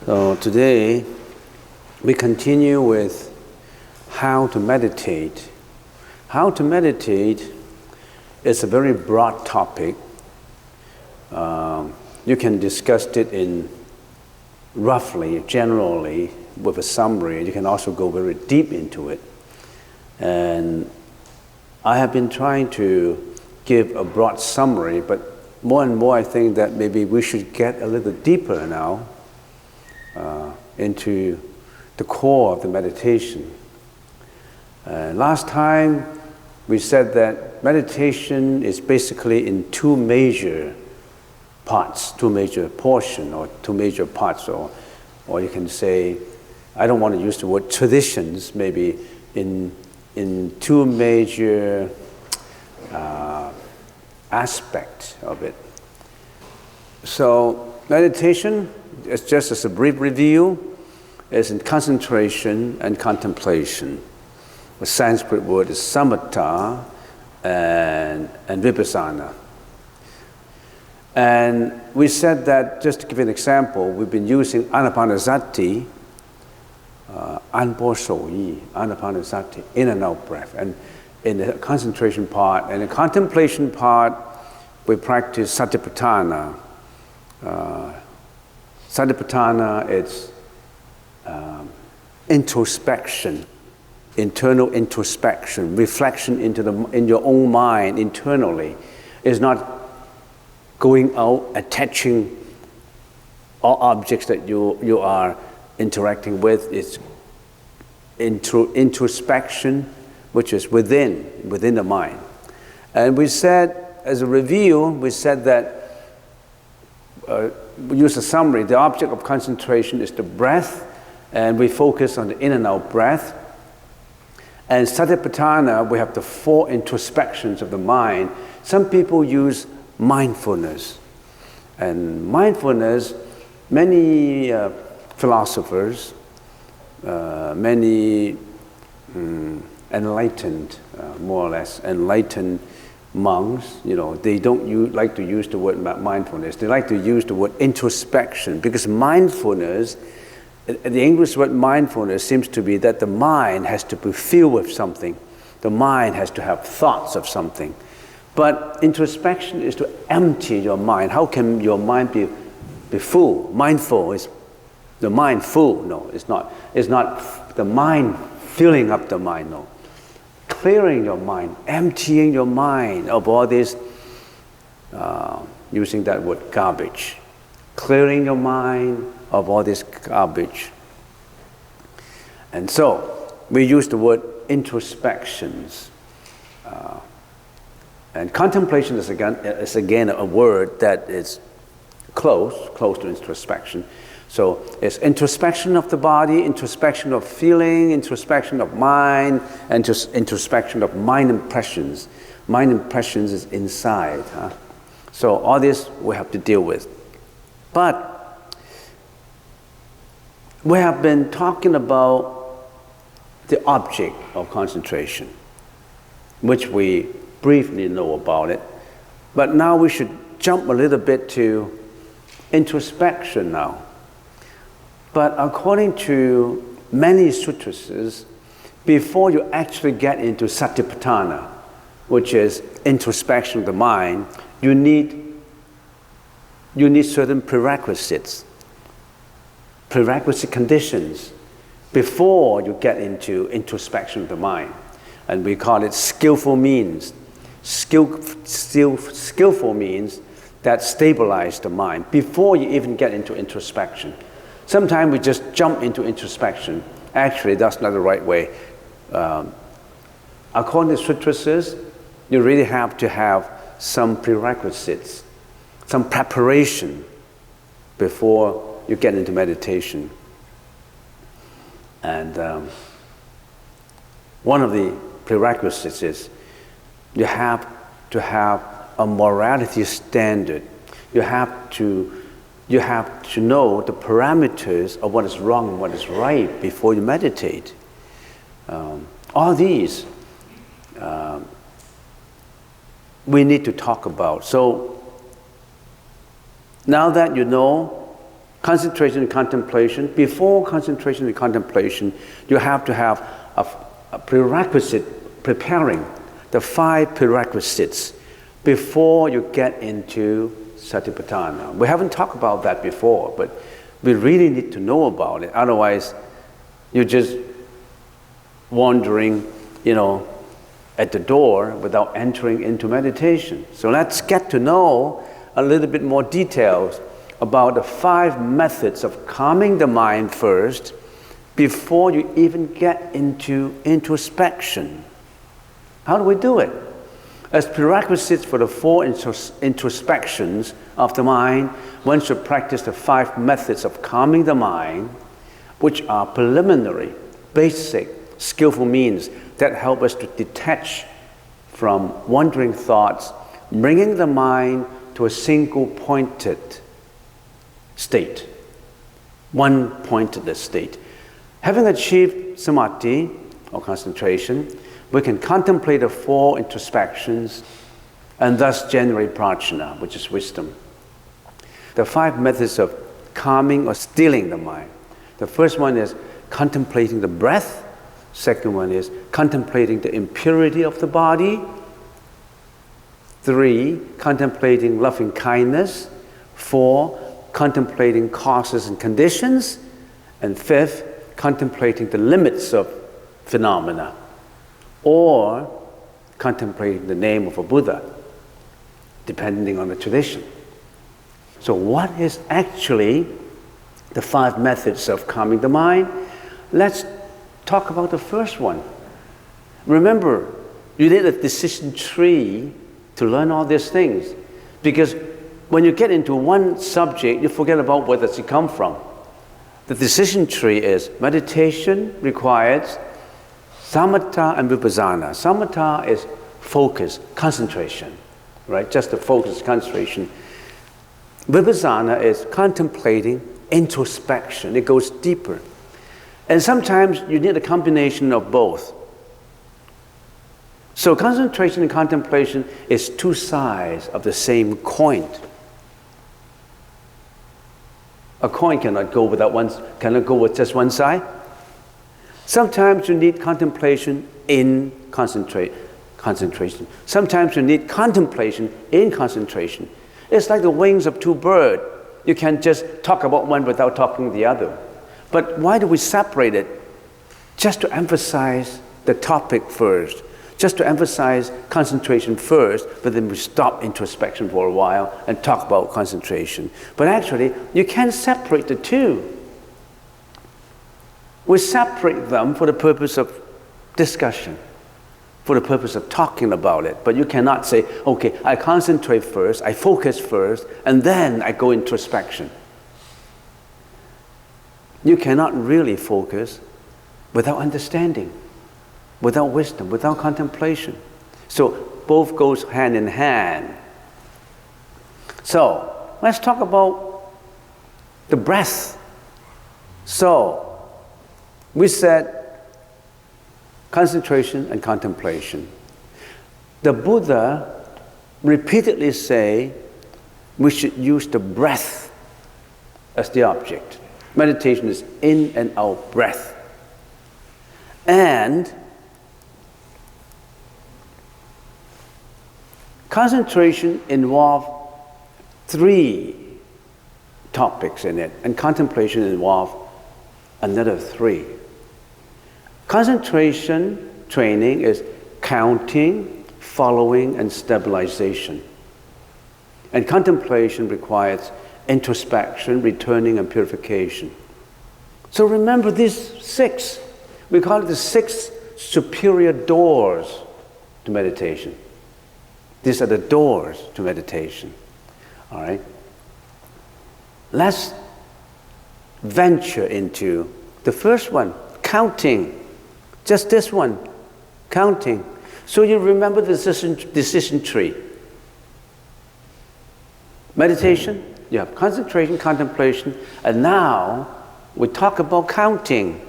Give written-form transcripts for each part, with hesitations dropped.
So today we continue with how to meditate. How to meditate is a very broad topic. You can discuss it in roughly, generally, with a summary. You can also go very deep into it. And I have been trying to give a broad summary, but more and more I think that maybe we should get a little deeper now into the core of the meditation. Last time we said that meditation is basically in two major parts, two major portions, or two major parts, or you can say, I don't want to use the word traditions, maybe in two major aspects of it. So meditation, it's just as a brief review, is in concentration and contemplation. The Sanskrit word is samatha and vipassana. And we said that, just to give you an example, we've been using anapanasati, anapanasati, in and out breath. And in the concentration part and the contemplation part, we practice satipatthana. Satipatthana is introspection, internal introspection, reflection in your own mind internally. It's not going out, attaching all objects that you are interacting with. It's introspection, which is within the mind. And we said, as a review, we said that, we use a summary, the object of concentration is the breath, and we focus on the in and out breath. And satipatthana, we have the four introspections of the mind. Some people use mindfulness. And mindfulness, many philosophers, many enlightened, more or less, enlightened monks, they don't like to use the word mindfulness. They like to use the word introspection, because mindfulness, the English word mindfulness seems to be that the mind has to be filled with something. The mind has to have thoughts of something. But introspection is to empty your mind. How can your mind be full? Mindful is the mind full? No, it's not. It's not the mind filling up the mind, no. Clearing your mind, emptying your mind of all this, using that word garbage. Clearing your mind of all this garbage. And so, we use the word introspections. And contemplation is again a word that is close to introspection. So it's introspection of the body, introspection of feeling, introspection of mind, and just introspection of mind impressions. Mind impressions is inside. So all this we have to deal with. But we have been talking about the object of concentration, which we briefly know about it. But now we should jump a little bit to introspection now. But according to many sutras, before you actually get into satipatthana, which is introspection of the mind, you need certain prerequisite conditions before you get into introspection of the mind. And we call it skillful means. Skillful means that stabilize the mind before you even get into introspection. Sometimes we just jump into introspection. Actually, that's not the right way. According to sutras, you really have to have some prerequisites, some preparation before you get into meditation. And one of the prerequisites is you have to have a morality standard. You have to know the parameters of what is wrong and what is right before you meditate. All these we need to talk about. So now that you know concentration and contemplation. Before concentration and contemplation, you have to have a prerequisite, preparing the 5 prerequisites before you get into Satipatthana. We haven't talked about that before, but we really need to know about it. Otherwise, you're just wandering, at the door without entering into meditation. So let's get to know a little bit more details about the 5 methods of calming the mind first before you even get into introspection. How do we do it? As prerequisites for the 4 introspections of the mind, one should practice the 5 methods of calming the mind, which are preliminary, basic, skillful means that help us to detach from wandering thoughts, bringing the mind to a single pointed state, one pointed state. Having achieved samadhi or concentration, we can contemplate the 4 introspections and thus generate prajna, which is wisdom. The 5 methods of calming or stilling the mind. The first one is contemplating the breath. Second one is contemplating the impurity of the body. 3, contemplating loving kindness. 4, contemplating causes and conditions. And 5th, contemplating the limits of phenomena, or contemplating the name of a Buddha, depending on the tradition. So what is actually the 5 methods of calming the mind? Let's talk about the first one. Remember, you need a decision tree to learn all these things, because when you get into one subject, you forget about where does it come from. The decision tree is meditation requires samatha and vipassana. Samatha is focus, concentration, right? Just the focus, concentration. Vipassana is contemplating, introspection. It goes deeper. And sometimes you need a combination of both. So concentration and contemplation is 2 sides of the same coin. A coin cannot go with just one side. Sometimes you need contemplation in concentration. Sometimes you need contemplation in concentration. It's like the wings of 2 birds. You can't just talk about one without talking the other. But why do we separate it? Just to emphasize the topic first. Just to emphasize concentration first, but then we stop introspection for a while and talk about concentration. But actually, you can't separate the 2. We separate them for the purpose of discussion, for the purpose of talking about it. But you cannot say, okay, I concentrate first, I focus first, and then I go introspection. You cannot really focus without understanding, without wisdom, without contemplation. So both goes hand in hand. So let's talk about the breath. So we said concentration and contemplation. The Buddha repeatedly say we should use the breath as the object. Meditation is in and out breath. And concentration involves 3 topics in it, and contemplation involves another 3. Concentration training is counting, following, and stabilization. And contemplation requires introspection, returning, and purification. So remember these 6. We call it the 6 superior doors to meditation. These are the doors to meditation. All right? Let's venture into the first one, counting. Just this one, counting. So you remember the decision tree. Meditation, you have concentration, contemplation, and now we talk about counting.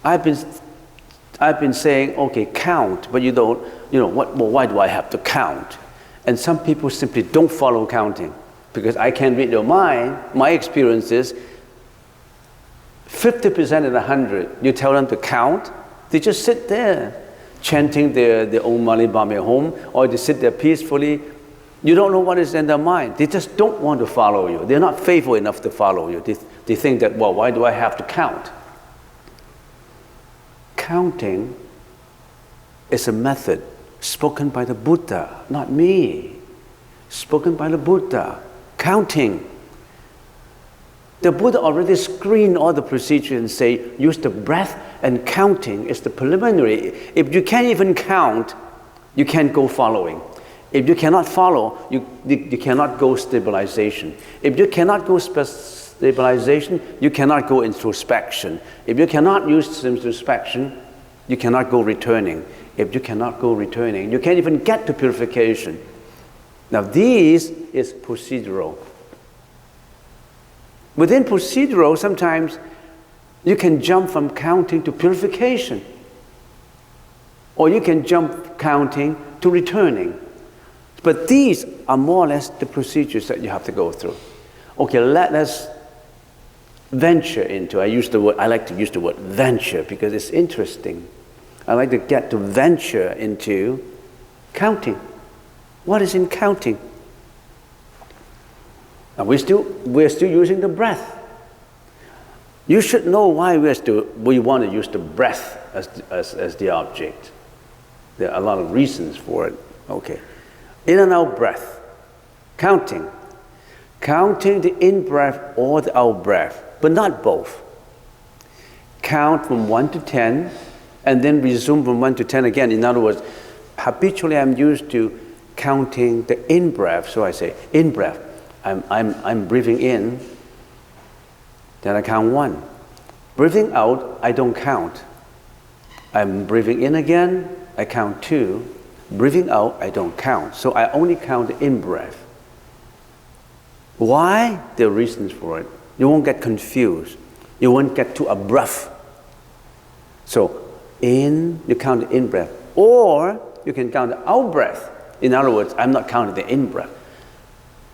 I've been saying, okay, count, but you don't, why do I have to count? And some people simply don't follow counting. because I can't read your mind. My experience is 50% in 100, you tell them to count, they just sit there chanting their own Mali Bame home, or they sit there peacefully. You don't know what is in their mind. They just don't want to follow you. They're not faithful enough to follow you. They think that, well, why do I have to count? Counting is a method spoken by the Buddha, not me. Spoken by the Buddha. Counting. The Buddha already screened all the procedure and say, use the breath, and counting is the preliminary. If you can't even count, you can't go following. If you cannot follow, you cannot go stabilization. If you cannot go stabilization, you cannot go introspection. If you cannot use introspection, you cannot go returning. If you cannot go returning, you can't even get to purification. Now this is procedural. Within procedural, sometimes you can jump from counting to purification. Or you can jump counting to returning. But these are more or less the procedures that you have to go through. Okay, let us venture into, I like to use the word venture because it's interesting. I like to get to venture into counting. What is in counting? Now we're still using the breath. You should know why we want to use the breath as the object. There are a lot of reasons for it. Okay. In and out breath. Counting. Counting the in-breath or the out-breath, but not both. Count from 1 to 10, and then resume from 1 to 10 again. In other words, habitually I'm used to counting the in-breath, so I say, in-breath. I'm breathing in, then I count 1. Breathing out, I don't count. I'm breathing in again, I count 2. Breathing out, I don't count. So I only count the in-breath. Why? There are reasons for it. You won't get confused. You won't get too abrupt. So in, you count the in-breath. Or you can count the out-breath. In other words, I'm not counting the in-breath.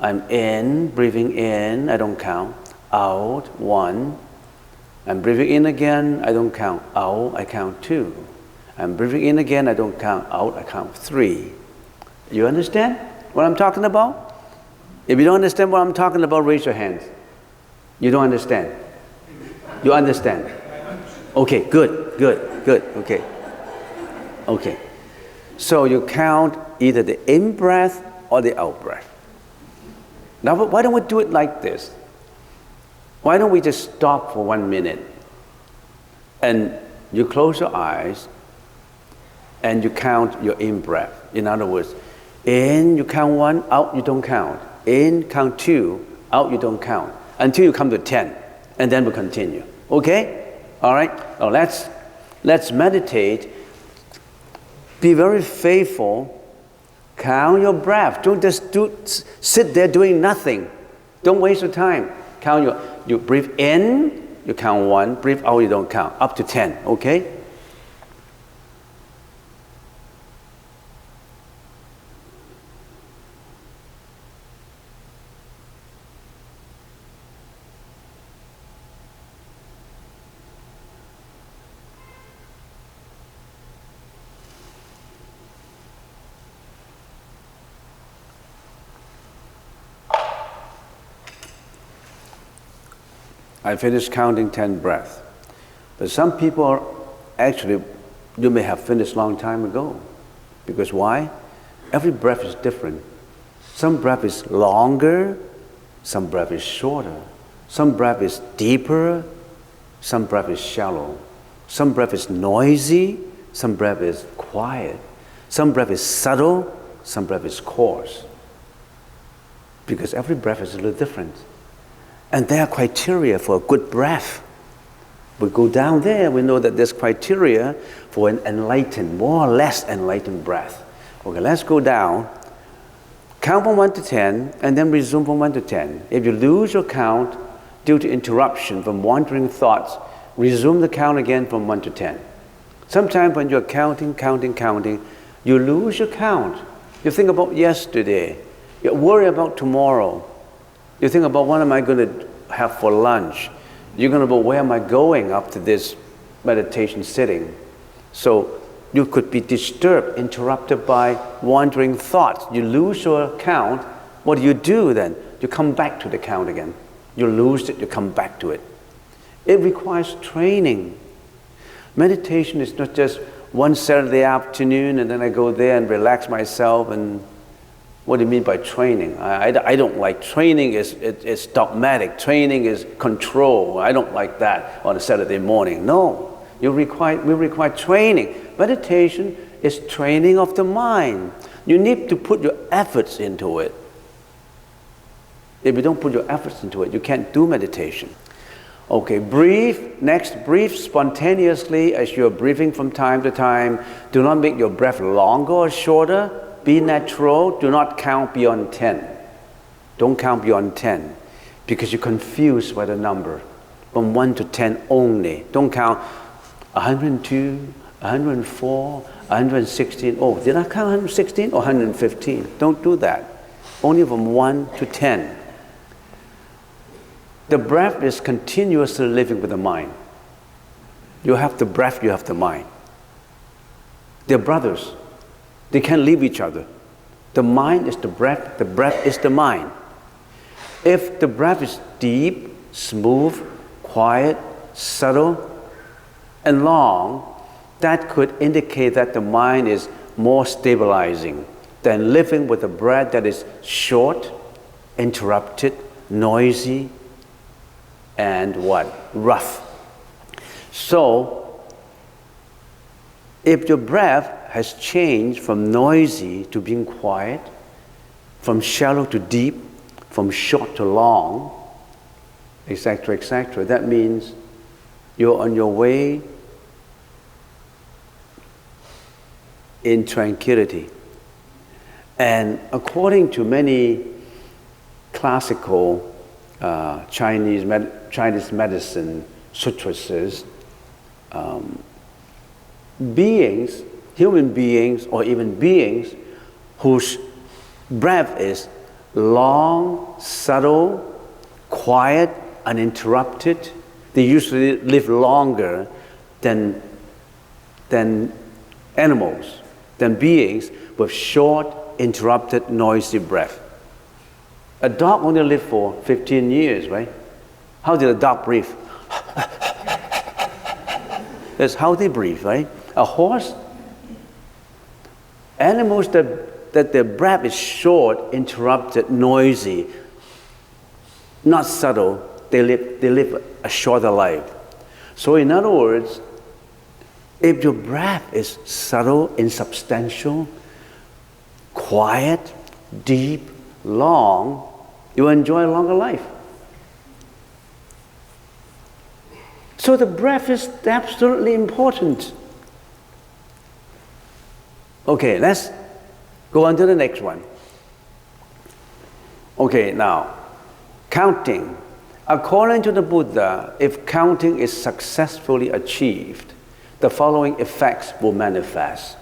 I'm in, breathing in, I don't count. Out, 1. I'm breathing in again, I don't count. Out, I count 2. I'm breathing in again, I don't count. Out, I count 3. You understand what I'm talking about? If you don't understand what I'm talking about, raise your hands. You don't understand? You understand? Okay, good, okay. So you count either the in-breath or the out-breath. Now, why don't we do it like this? Why don't we just stop for 1 minute and you close your eyes and you count your in-breath. In other words, in you count 1, out you don't count. In count 2, out you don't count. Until you come to 10, and then we'll continue. Okay? All right? Now let's meditate. Be very faithful. Count your breath. Don't just sit there doing nothing. Don't waste your time. You breathe in, you count 1. Breathe out, you don't count. Up to 10. Okay? I finished counting 10 breaths. But some people actually, you may have finished a long time ago. Because why? Every breath is different. Some breath is longer, some breath is shorter. Some breath is deeper, some breath is shallow. Some breath is noisy, some breath is quiet. Some breath is subtle, some breath is coarse. Because every breath is a little different. And there are criteria for a good breath. We go down there, we know that there's criteria for an enlightened, more or less enlightened breath. Okay, let's go down. Count from 1 to 10, and then resume from 1 to 10. If you lose your count due to interruption from wandering thoughts, resume the count again from 1 to 10. Sometimes when you're counting, you lose your count. You think about yesterday. You worry about tomorrow. You think about what am I going to have for lunch? You're going to go, where am I going after this meditation sitting? So you could be disturbed, interrupted by wandering thoughts. You lose your count. What do then? You come back to the count again. You lose it, you come back to it. It requires training. Meditation is not just one Saturday afternoon and then I go there and relax myself. And what do you mean by training? I don't like training. It's dogmatic. Training is control. I don't like that on a Saturday morning. No, we require training. Meditation is training of the mind. You need to put your efforts into it. If you don't put your efforts into it, you can't do meditation. Okay, breathe. Next, breathe spontaneously as you're breathing from time to time. Do not make your breath longer or shorter. Be natural. Do not count beyond 10. Don't count beyond 10 because you're confused by the number. From 1 to 10 only. Don't count 102, 104, 116. Oh, did I count 116 or 115? Don't do that. Only from 1 to 10. The breath is continuously living with the mind. You have the breath, you have the mind. They're brothers. They can't leave each other. The mind is the breath is the mind. If the breath is deep, smooth, quiet, subtle, and long, that could indicate that the mind is more stabilizing than living with a breath that is short, interrupted, noisy, and rough. So, if your breath has changed from noisy to being quiet, from shallow to deep, from short to long, etc., etc., that means you're on your way in tranquility. And according to many classical Chinese medicine sutras, human beings or even beings whose breath is long, subtle, quiet, uninterrupted, they usually live longer than animals, than beings with short, interrupted, noisy breath. A dog only lives for 15 years, right? How did a dog breathe? That's how they breathe, right? A horse, animals that their breath is short, interrupted, noisy, not subtle, they live a shorter life. So in other words, if your breath is subtle, insubstantial, quiet, deep, long, you will enjoy a longer life. So the breath is absolutely important. Okay, let's go on to the next one. Okay, now, counting. According to the Buddha, if counting is successfully achieved, the following effects will manifest.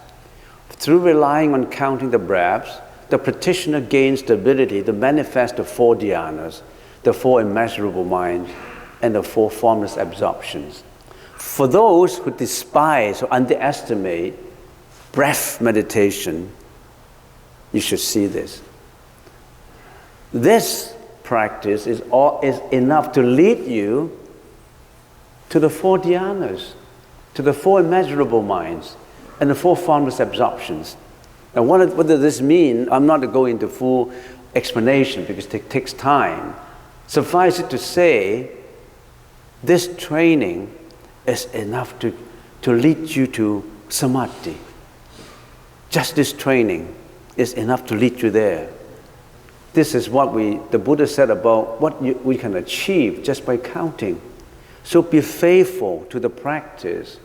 Through relying on counting the breaths, the practitioner gains the ability to manifest the 4 dhyanas, the 4 immeasurable minds, and the 4 formless absorptions. For those who despise or underestimate breath meditation, you should see this. This practice is enough to lead you to the 4 dhyanas, to the 4 immeasurable minds, and the 4 formless absorptions. Now, what does this mean? I'm not going to go into full explanation because it takes time. Suffice it to say, this training is enough to lead you to samadhi. Just this training is enough to lead you there. This is what the Buddha said about what we can achieve just by counting. So be faithful to the practice.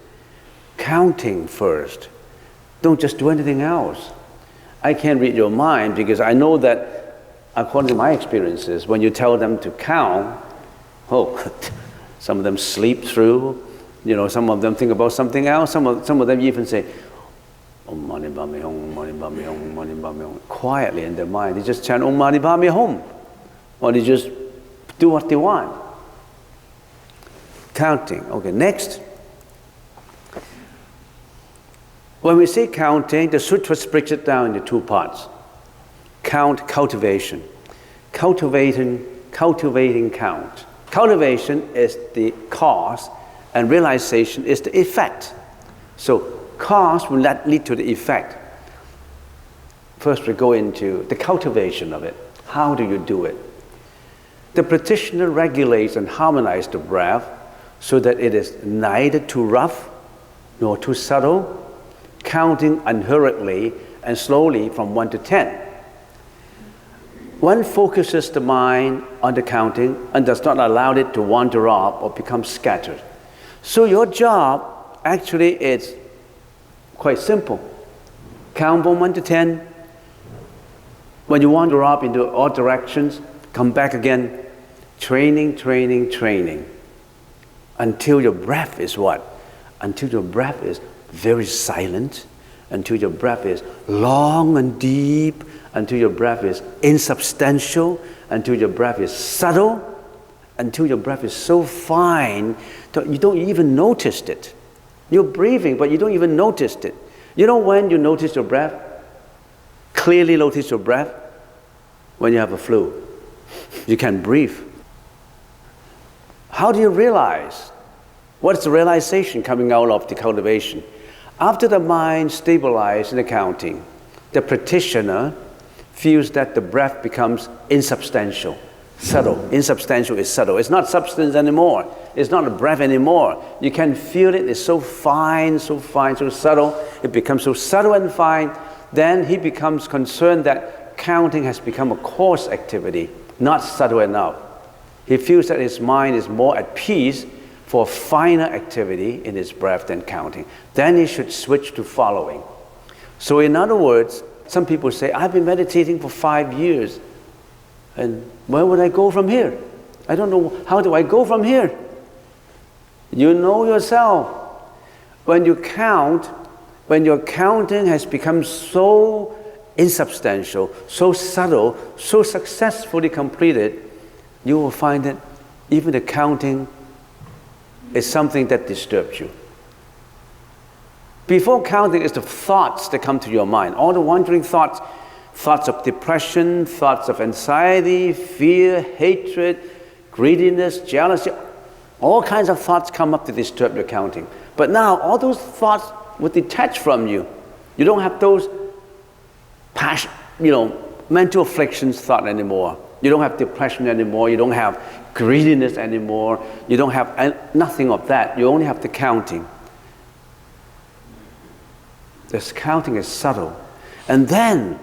Counting first. Don't just do anything else. I can't read your mind because I know that according to my experiences, when you tell them to count, some of them sleep through, some of them think about something else, some of them even say, Om Mani Padme Hum, Mani Padme Hum, Mani Padme Hum, quietly in their mind. They just chant Om Mani Padme Hum. Or they just do what they want. Counting. Okay, next. When we say counting, the sutras breaks it down into two parts. Cultivation. Cultivating count. Cultivation is the cause and realization is the effect. So cause will not lead to the effect. First we go into the cultivation of it. How do you do it? The practitioner regulates and harmonizes the breath so that it is neither too rough nor too subtle, counting unhurriedly and slowly from 1 to 10. One focuses the mind on the counting and does not allow it to wander off or become scattered. So your job actually is quite simple. Count from 1 to 10. When you wander off into all directions, come back again. Training. Until your breath is what? Until your breath is very silent. Until your breath is long and deep. Until your breath is insubstantial. Until your breath is subtle. Until your breath is so fine that you don't even notice it. You're breathing, but you don't even notice it. You know when you notice your breath? Clearly notice your breath? When you have a flu. You can't breathe. How do you realize? What's the realization coming out of the cultivation? After the mind stabilizes in the counting, the practitioner feels that the breath becomes insubstantial, subtle. Insubstantial is subtle. It's not substance anymore. It's not a breath anymore. You can feel it. It's so fine, so subtle. It becomes so subtle and fine. Then he becomes concerned that counting has become a coarse activity, not subtle enough. He feels that his mind is more at peace for finer activity in his breath than counting. Then he should switch to following. So in other words, some people say, I've been meditating for 5 years. And where would I go from here? I don't know. How do I go from here? You know yourself. When you count, when your counting has become so insubstantial, so subtle, so successfully completed, you will find that even the counting is something that disturbs you. Before counting is the thoughts that come to your mind, all the wandering thoughts, thoughts of depression, thoughts of anxiety, fear, hatred, greediness, jealousy, all kinds of thoughts come up to disturb your counting. But now all those thoughts will detach from you. You don't have those passion, mental afflictions thought anymore. You don't have depression anymore. You don't have greediness anymore. You don't have nothing of that. You only have the counting. This counting is subtle. And then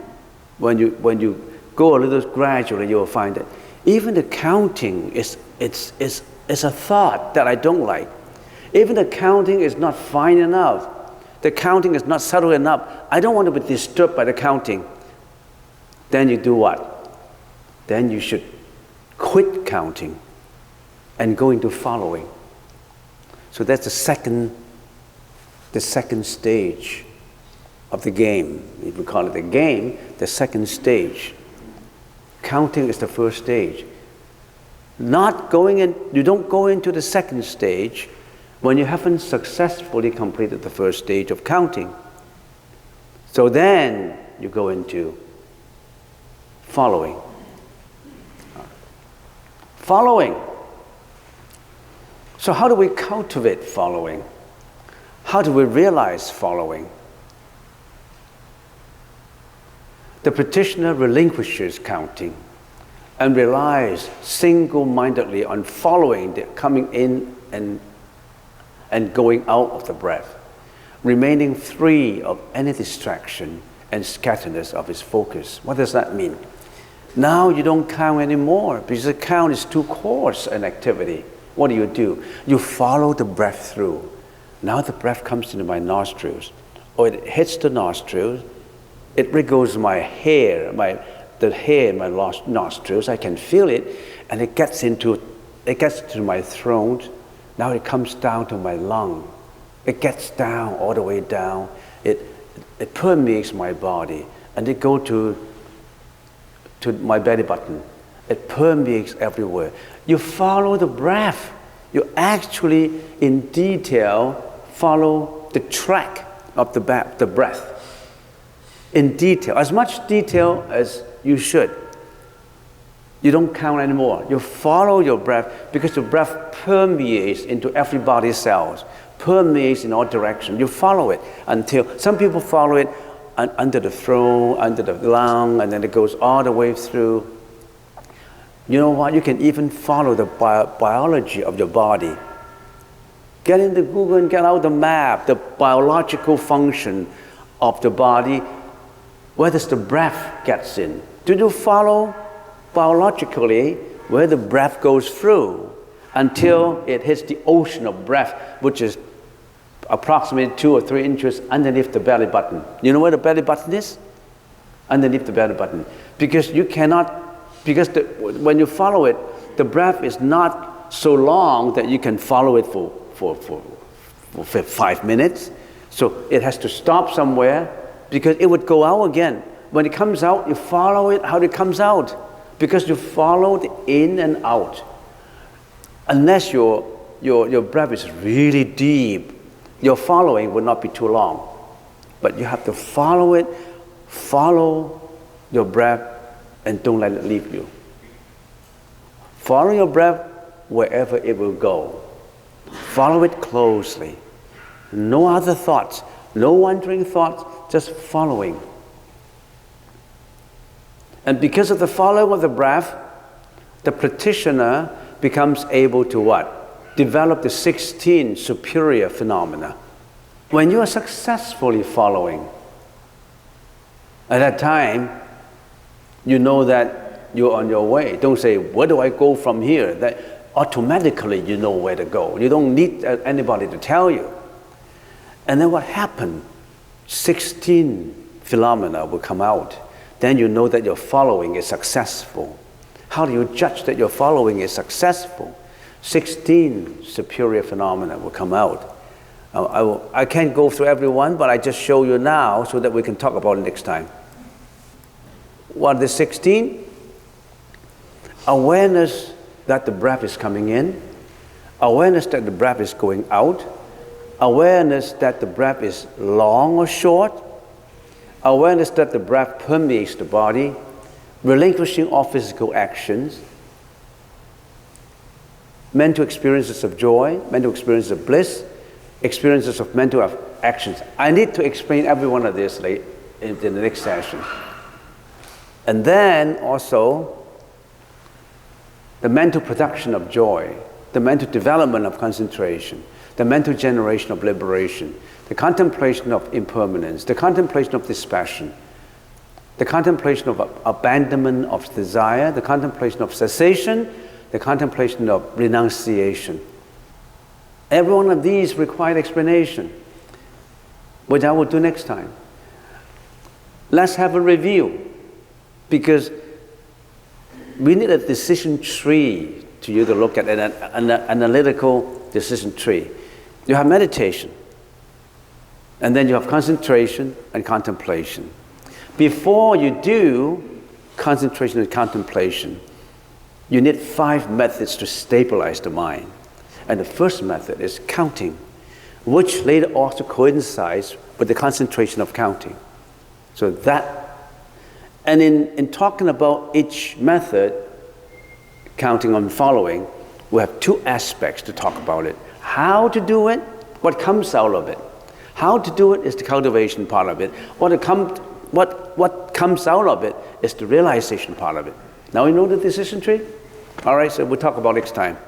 when you go a little gradually, you will find that even the counting is a thought that I don't like. Even the counting is not fine enough. The counting is not subtle enough. I don't want to be disturbed by the counting. Then you do what? Then you should quit counting and go into following. So that's the second stage of the game. If we call it a game, the second stage. Counting is the first stage. You don't go into the second stage when you haven't successfully completed the first stage of counting. So then you go into following. Following. So how do we cultivate following? How do we realize following? The practitioner relinquishes counting and relies single-mindedly on following the coming in and going out of the breath, remaining free of any distraction and scatteredness of his focus. What does that mean? Now you don't count anymore because the count is too coarse an activity. What do? You follow the breath through. Now the breath comes into my nostrils, or it hits the nostrils. It wriggles my hair, the hair in my nostrils. I can feel it, and it gets to my throat. Now it comes down to my lung. It gets down all the way down. It permeates my body, and it goes to my belly button, It permeates everywhere. You follow the breath. You actually, in detail, follow the track of the breath. In detail, as much detail as you should. You don't count anymore. You follow your breath because the breath permeates into every body cells, permeates in all directions. You follow it until, some people follow it under the throat, under the lung, and then it goes all the way through. You know what? You can even follow the biology of your body. Get into Google and get out the map, the biological function of the body. Where does the breath gets in? Do you follow biologically where the breath goes through until it hits the ocean of breath, which is approximately 2 or 3 inches underneath the belly button? You know where the belly button is? Underneath the belly button. Because you cannot, when you follow it, the breath is not so long that you can follow it for 5 minutes. So it has to stop somewhere because it would go out again. When it comes out, you follow it how it comes out because you follow the in and out. Unless your breath is really deep, your following will not be too long. But you have to follow it, follow your breath, and don't let it leave you. Follow your breath wherever it will go. Follow it closely. No other thoughts, no wandering thoughts, just following. And because of the following of the breath, the practitioner becomes able to what? Develop the 16 superior phenomena. When you are successfully following, at that time, you know that you're on your way. Don't say, where do I go from here? That automatically you know where to go. You don't need anybody to tell you. And then what happened? 16 phenomena will come out. Then you know that your following is successful. How do you judge that your following is successful? 16 superior phenomena will come out. I can't go through every one, but I just show you now so that we can talk about it next time. What are the 16? Awareness that the breath is coming in, awareness that the breath is going out, awareness that the breath is long or short, awareness that the breath permeates the body, relinquishing all physical actions, mental experiences of joy, mental experiences of bliss, experiences of mental actions. I need to explain every one of this in the next session. And then also the mental production of joy, the mental development of concentration, the mental generation of liberation, the contemplation of impermanence, the contemplation of dispassion, the contemplation of abandonment of desire, the contemplation of cessation, the contemplation of renunciation. Every one of these require explanation, which I will do next time. Let's have a review, because we need a decision tree to you to look at, an analytical decision tree. You have meditation, and then you have concentration and contemplation. Before you do concentration and contemplation, you need 5 methods to stabilize the mind. And the first method is counting, which later also coincides with the concentration of counting. So that, and in talking about each method, counting and following, we have 2 aspects to talk about it. How to do it, what comes out of it. How to do it is the cultivation part of it. What comes out of it is the realization part of it. Now you know the decision tree? All right, so we'll talk about next time.